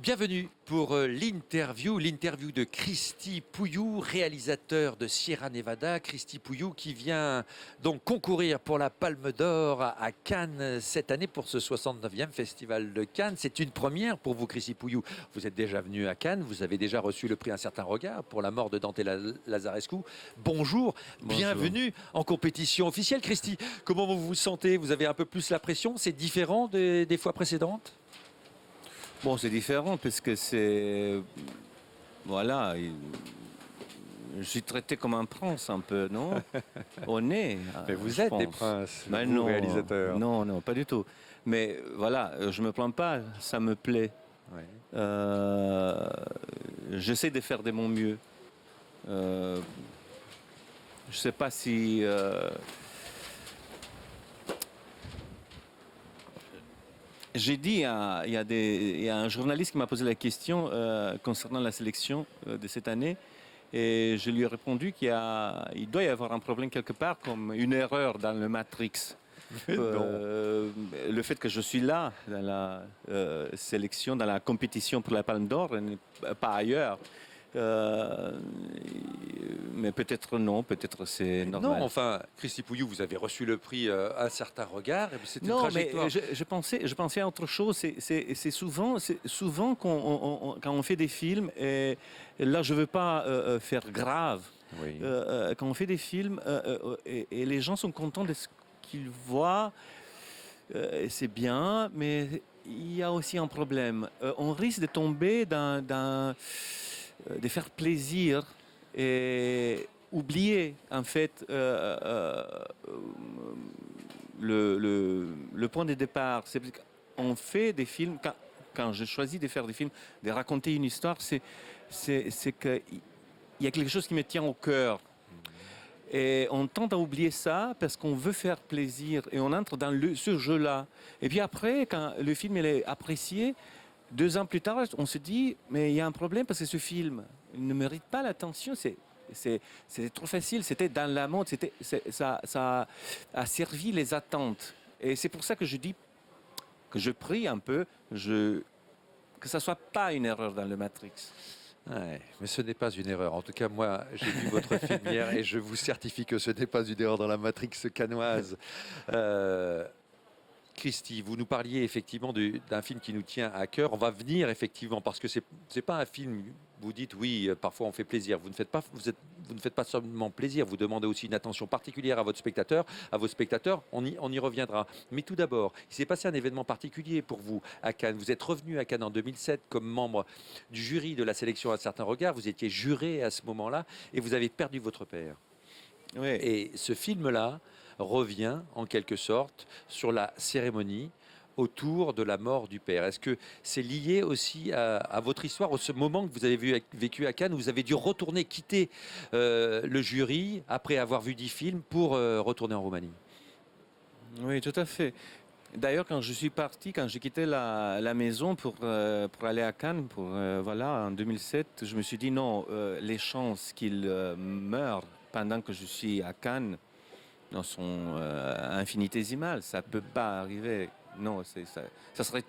Bienvenue pour l'interview de Cristi Puiu, réalisateur de Sierra Nevada. Cristi Puiu qui vient donc concourir pour la Palme d'Or à Cannes cette année pour ce 69e Festival de Cannes. C'est une première pour vous, Cristi Puiu. Vous êtes déjà venu à Cannes, vous avez déjà reçu le prix Un certain regard pour la mort de Dante Lazarescu. Bonjour, bienvenue en compétition officielle. Cristi, comment vous vous sentez? Vous avez un peu plus la pression? C'est différent des fois précédentes? Bon, c'est différent parce que c'est... Voilà, je suis traité comme un prince un peu, non? Au nez. Mais vous êtes des princes, Ben vous, non, réalisateur. non, pas du tout. Mais voilà, je me plains pas, ça me plaît. Ouais. J'essaie de faire de mon mieux. Je sais pas si... J'ai dit, il y a un journaliste qui m'a posé la question concernant la sélection de cette année, et je lui ai répondu il doit y avoir un problème quelque part, comme une erreur dans le Matrix. Le fait que je suis là dans la sélection, dans la compétition pour la Palme d'Or, et pas ailleurs. Mais peut-être non, peut-être c'est normal. Non, enfin, Cristi Puiu, vous avez reçu le prix Un certain regard, et c'est une non, trajectoire. Mais je pensais à autre chose. C'est souvent quand on fait des films, et là je veux pas faire grave. Oui. Quand on fait des films et les gens sont contents de ce qu'ils voient, c'est bien, mais il y a aussi un problème. On risque de tomber de faire plaisir et oublier en fait le point de départ. C'est qu'on fait des films, quand je choisis de faire des films, de raconter une histoire, c'est qu'il y a quelque chose qui me tient au cœur. Et on tente à oublier ça parce qu'on veut faire plaisir et on entre dans ce jeu-là. Et puis après, quand le film est apprécié, 2 ans plus tard, on se dit, mais il y a un problème parce que ce film il ne mérite pas l'attention. C'était trop facile, c'était dans la mode, ça a servi les attentes. Et c'est pour ça que je dis, que je prie un peu, que ça ne soit pas une erreur dans le Matrix. Ouais, mais ce n'est pas une erreur. En tout cas, moi, j'ai vu votre film hier et je vous certifie que ce n'est pas une erreur dans la Matrix cannoise. Cristi, vous nous parliez effectivement d'un film qui nous tient à cœur. On va venir effectivement parce que c'est pas un film. Vous dites oui, parfois on fait plaisir. Vous ne faites pas seulement plaisir. Vous demandez aussi une attention particulière à vos spectateurs. On y reviendra. Mais tout d'abord, il s'est passé un événement particulier pour vous à Cannes. Vous êtes revenu à Cannes en 2007 comme membre du jury de la sélection Un certain regard. Vous étiez juré à ce moment-là et vous avez perdu votre père. Oui. Et ce film-là revient en quelque sorte sur la cérémonie autour de la mort du père. Est-ce que c'est lié aussi à votre histoire, au ce moment que vous avez vécu à Cannes, où vous avez dû quitter le jury après avoir vu 10 films pour retourner en Roumanie? Oui, tout à fait. D'ailleurs, quand je suis parti, quand j'ai quitté la maison pour aller à Cannes, en 2007, je me suis dit non, les chances qu'il meure pendant que je suis à Cannes sont infinitésimales. Ça ne peut pas arriver. Non, ça serait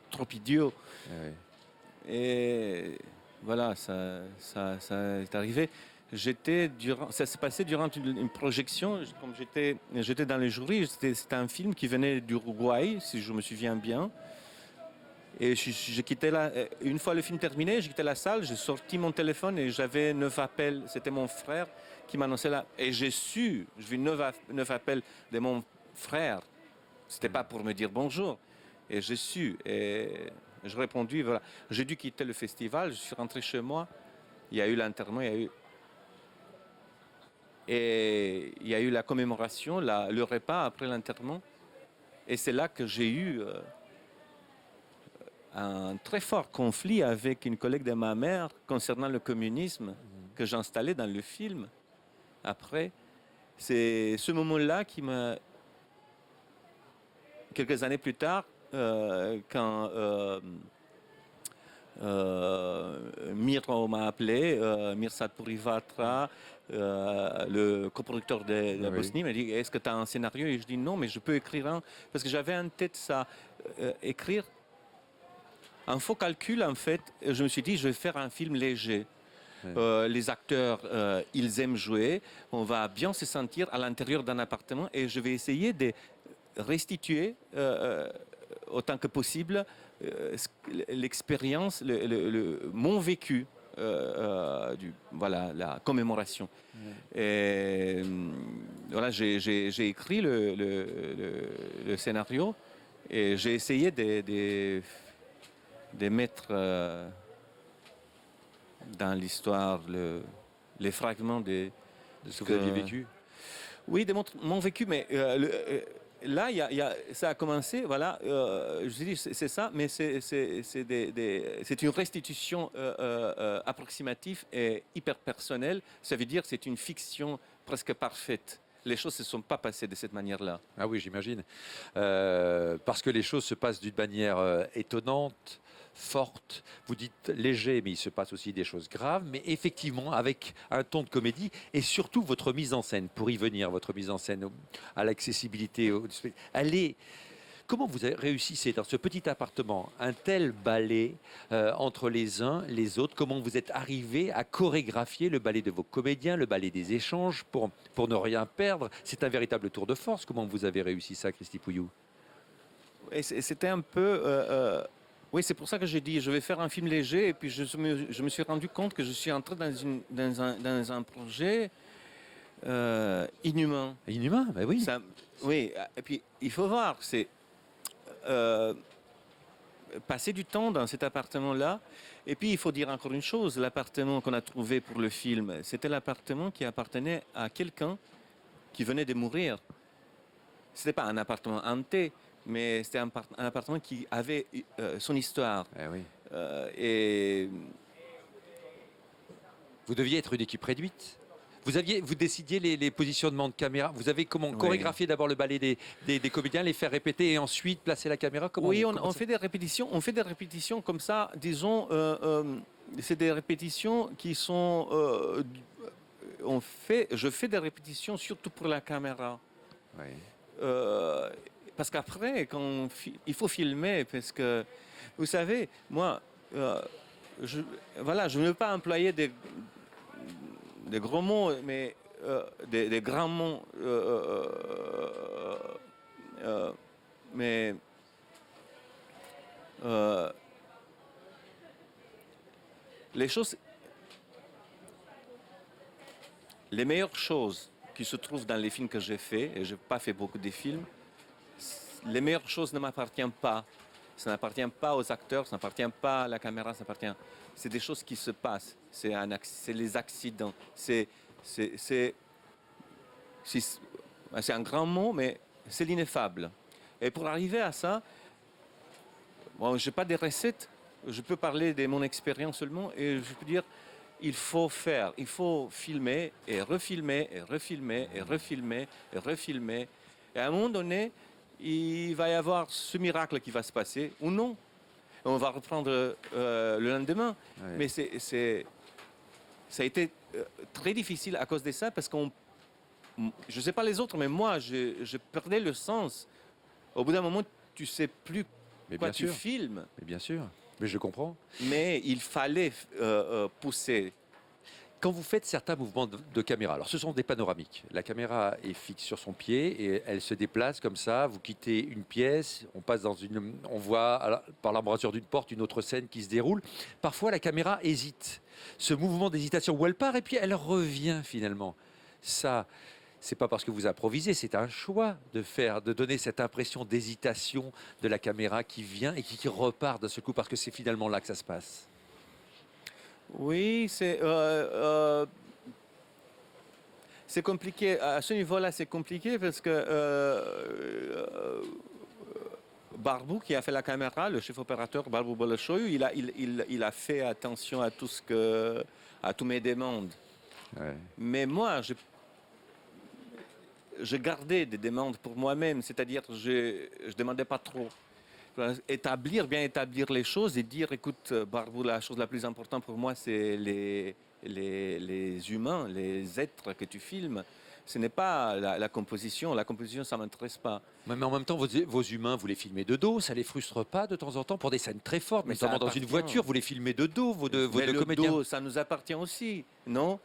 trop idiot. Oui. Et voilà, ça est arrivé. Ça s'est passé durant une projection. Comme j'étais dans le jury, c'était un film qui venait d'Uruguay, si je me souviens bien. Et j'ai quitté une fois le film terminé, j'ai quitté la salle, j'ai sorti mon téléphone et j'avais 9 appels. C'était mon frère qui m'annonçait là. Et j'ai vu 9 appels de mon frère. C'était pas pour me dire bonjour. Et j'ai su. Et j'ai répondu, voilà. J'ai dû quitter le festival, je suis rentré chez moi. Il y a eu l'enterrement, et il y a eu la commémoration, le repas après l'enterrement. Et c'est là que j'ai eu un très fort conflit avec une collègue de ma mère concernant le communisme que j'ai installé dans le film. Après, c'est ce moment-là qui m'a... Quelques années plus tard, quand Miro m'a appelé, Mirsad Purivatra, le coproducteur de la Bosnie, m'a dit, est-ce que tu as un scénario? Et je dis non, mais je peux écrire un. Parce que j'avais en tête ça, écrire un faux calcul, en fait, je me suis dit, je vais faire un film léger. Les acteurs, ils aiment jouer. On va bien se sentir à l'intérieur d'un appartement et je vais essayer de restituer autant que possible l'expérience, mon vécu. Voilà, la commémoration. Et voilà, j'ai écrit le scénario et j'ai essayé de mettre dans l'histoire les fragments de ce que vous aviez vécu. Oui, de mon vécu, mais là, ça a commencé, voilà, je dis c'est ça, mais c'est une restitution approximative et hyper personnelle. Ça veut dire que c'est une fiction presque parfaite. Les choses ne se sont pas passées de cette manière-là. Ah oui, j'imagine. Parce que les choses se passent d'une manière étonnante, forte. Vous dites léger, mais il se passe aussi des choses graves. Mais effectivement, avec un ton de comédie et surtout votre mise en scène, pour y venir, votre mise en scène à l'accessibilité. Elle est... Comment vous réussissez dans ce petit appartement un tel ballet entre les uns les autres? Comment vous êtes arrivé à chorégraphier le ballet de vos comédiens, le ballet des échanges pour ne rien perdre? C'est un véritable tour de force. Comment vous avez réussi ça, Cristi Pouillou? C'était un peu... oui, c'est pour ça que j'ai dit je vais faire un film léger et puis je me suis rendu compte que je suis entré dans un projet inhumain. Inhumain, ben oui. Oui, et puis il faut voir, c'est passer du temps dans cet appartement-là. Et puis il faut dire encore une chose, l'appartement qu'on a trouvé pour le film, c'était l'appartement qui appartenait à quelqu'un qui venait de mourir. Ce n'était pas un appartement hanté, mais c'était un appartement qui avait son histoire. Eh oui. Et vous deviez être une équipe réduite. Vous décidiez les positionnements de caméra. Vous avez chorégraphié d'abord le ballet des comédiens, les faire répéter et ensuite placer la caméra. Oui, on fait des répétitions. On fait des répétitions comme ça. Disons, c'est des répétitions qui sont. Je fais des répétitions surtout pour la caméra. Oui. Parce qu'après, il faut filmer, parce que vous savez, moi, je ne veux pas employer des gros mots, mais des grands mots, mais les meilleures choses qui se trouvent dans les films que j'ai faits, et je n'ai pas fait beaucoup de films, les meilleures choses ne m'appartiennent pas. Ça n'appartient pas aux acteurs, ça n'appartient pas à la caméra, c'est des choses qui se passent, c'est les accidents, c'est un grand mot, mais c'est l'ineffable. Et pour arriver à ça, bon, je n'ai pas de recettes, je peux parler de mon expérience seulement, et je peux dire, il faut filmer, et refilmer, et refilmer, et refilmer, et refilmer. Et à un moment donné, il va y avoir ce miracle qui va se passer, ou non. On va reprendre le lendemain. Oui. Mais ça a été très difficile à cause de ça, parce je ne sais pas les autres, mais moi, je perdais le sens. Au bout d'un moment, tu ne sais plus quoi tu filmes. Mais bien sûr, mais je comprends. Mais il fallait pousser. Quand vous faites certains mouvements de caméra, alors ce sont des panoramiques. La caméra est fixe sur son pied et elle se déplace comme ça. Vous quittez une pièce, on voit par l'embrasure d'une porte une autre scène qui se déroule. Parfois, la caméra hésite. Ce mouvement d'hésitation où elle part et puis elle revient finalement. Ça, c'est pas parce que vous improvisez, c'est un choix de donner cette impression d'hésitation de la caméra qui vient et qui repart de ce coup parce que c'est finalement là que ça se passe. Oui, c'est compliqué. À ce niveau-là, c'est compliqué parce que Barbou, qui a fait la caméra, le chef opérateur Barbou Boleshoï, il a fait attention à à tous mes demandes. Ouais. Mais moi, je gardais des demandes pour moi-même, c'est-à-dire je ne demandais pas trop. Bien établir les choses et dire, écoute, Barbou, la chose la plus importante pour moi, c'est les humains, les êtres que tu filmes. ce n'est pas la composition. La composition, ça ne m'intéresse pas. Mais en même temps, vos humains, vous les filmez de dos, ça les frustre pas de temps en temps pour des scènes très fortes, Mais notamment ça dans une appartient. voiture, vous les filmez de dos, vos deux Mais le comédiens. dos, ça nous appartient aussi, non?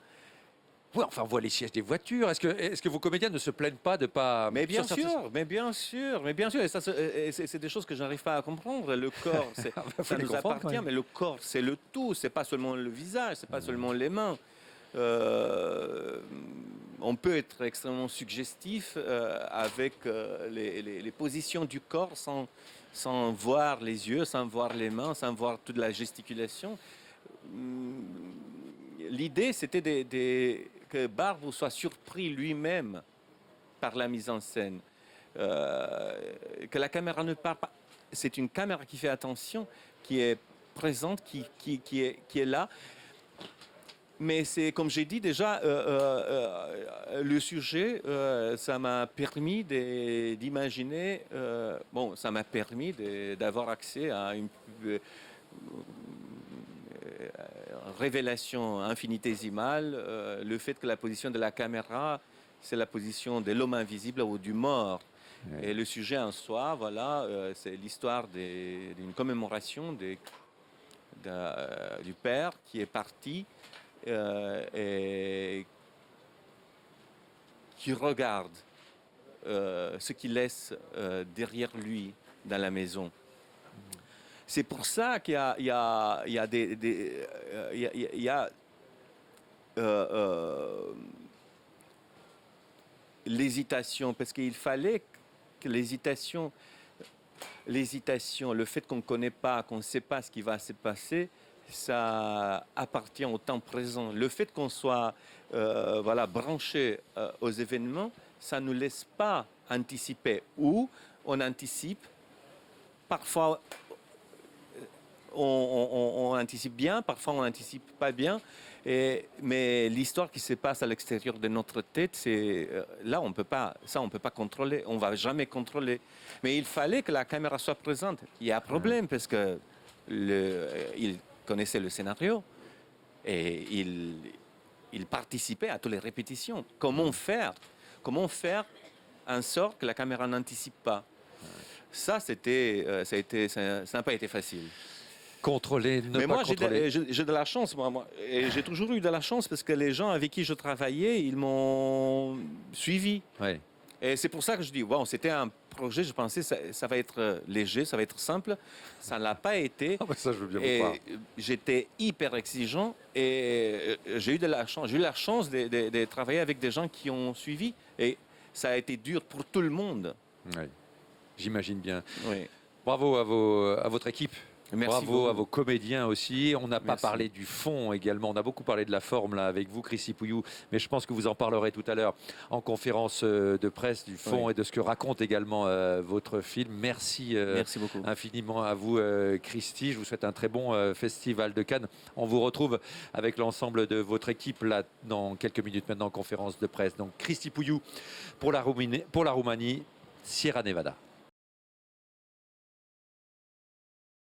Oui, enfin, on voit les sièges des voitures. Est-ce que vos comédiens ne se plaignent pas de pas... Mais bien sur certains- sûr, mais bien sûr, mais bien sûr. Et ça, c'est des choses que je n'arrive pas à comprendre. Le corps, Faut ça les nous comprendre, quand appartient, même. mais le corps, c'est le tout. C'est pas seulement le visage, c'est pas seulement les mains. On peut être extrêmement suggestif avec les positions du corps sans voir les yeux, sans voir les mains, sans voir toute la gesticulation. L'idée, c'était que Barbe soit surpris lui-même par la mise en scène. Que la caméra ne parle pas. C'est une caméra qui fait attention, qui est présente, qui est là. Mais c'est, comme j'ai dit déjà, le sujet, ça m'a permis d'imaginer, bon, ça m'a permis d'avoir accès à une révélation infinitésimale, le fait que la position de la caméra, c'est la position de l'homme invisible ou du mort. Ouais. Et le sujet en soi, voilà, c'est l'histoire d'une commémoration du père qui est parti et qui regarde ce qu'il laisse derrière lui dans la maison. C'est pour ça qu'il y a l'hésitation, parce qu'il fallait que l'hésitation, le fait qu'on ne connaît pas, qu'on ne sait pas ce qui va se passer, ça appartient au temps présent. Le fait qu'on soit voilà, branché aux événements, ça ne nous laisse pas anticiper. Ou on anticipe, parfois on anticipe bien, parfois on n'anticipe pas bien. Mais l'histoire qui se passe à l'extérieur de notre tête, c'est là on peut pas contrôler, on va jamais contrôler. Mais il fallait que la caméra soit présente. Il y a un problème parce que il connaissait le scénario et il participait à toutes les répétitions. Comment faire en sorte que la caméra n'anticipe pas? Ça n'a pas été facile. Contrôler, ne Mais pas moi, contrôler. j'ai de la chance, et j'ai toujours eu de la chance parce que les gens avec qui je travaillais, ils m'ont suivi. Ouais. Et c'est pour ça que je dis, bon, c'était un projet, je pensais ça va être léger, ça va être simple. Ça ne l'a pas été. Ah bah ça, je veux bien vous Et croire. j'étais hyper exigeant et j'ai eu de la chance. J'ai eu la chance de travailler avec des gens qui ont suivi. Et ça a été dur pour tout le monde. Ouais. J'imagine bien. Oui. Bravo à votre équipe. Merci Bravo beaucoup. à vos comédiens aussi. On n'a pas Merci. parlé du fond également. On a beaucoup parlé de la forme là avec vous, Cristi Pouillou. Mais je pense que vous en parlerez tout à l'heure en conférence de presse du fond Oui. et de ce que raconte également votre film. Merci, Merci beaucoup. infiniment à vous, Cristi. Je vous souhaite un très bon festival de Cannes. On vous retrouve avec l'ensemble de votre équipe là dans quelques minutes maintenant en conférence de presse. Donc Cristi Pouillou pour la Roumanie, Sierra Nevada.